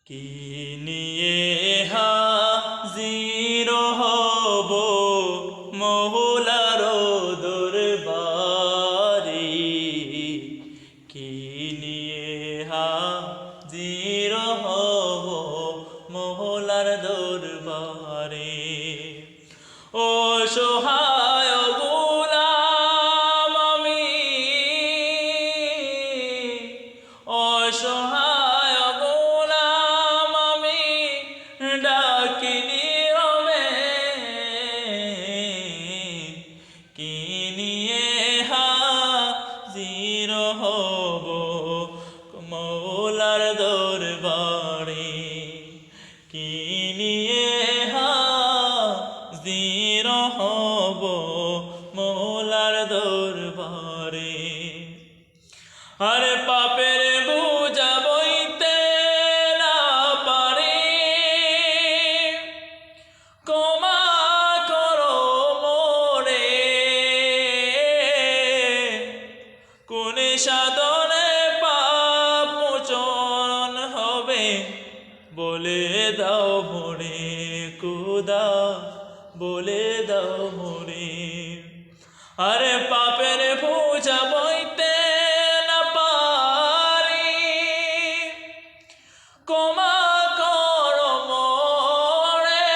কি নিয়ে হাজির হব মৌলার দরবারে, কি নিয়ে হাজির হব মৌলার দরবারে। ও সহায় গোলাম আমি, অসহায় গোলাম আমি, ডাকি নীরবে, কি নিয়ে হাজির হব মৌলার দরবারে, কি নিয়ে হাজির হব মৌলার দরবারে। আরে পাপের বোঝা বইতে না পারি, ক্ষমা করো মোরে, কোন সাধনে পাপ মোচন হবে বলে দাও মোরে খোদা, বলে দাও মোরে। আরে পাপের বোঝা বইতে না পারি, ক্ষমা করো মোরে,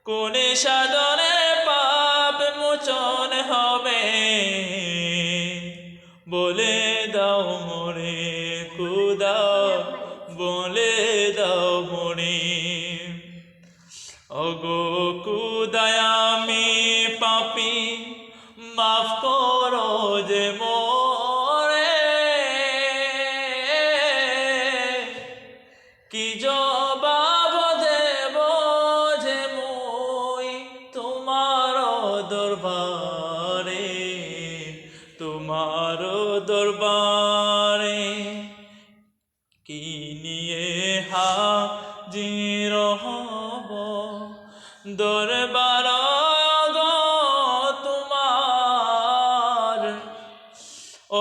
কোন সাধনে পাপ মোচন হবে বলে দাও মোরে খোদা, বলে দাও মোরে। ওগো খোদা আমি পাপী, মাফ করো যে মোরে, কি জবাব দেব যে মুই তোমার দরবারে, তোমার দরবারে, কি নিয়ে হাজির হব দরবার গো তোমার।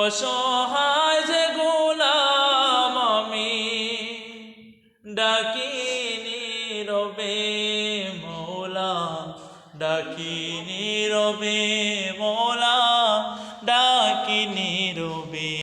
অসহায় যে গোলাম আমি, ডাকি নীরবে মৌলা, ডাকি নীরবে মৌলা।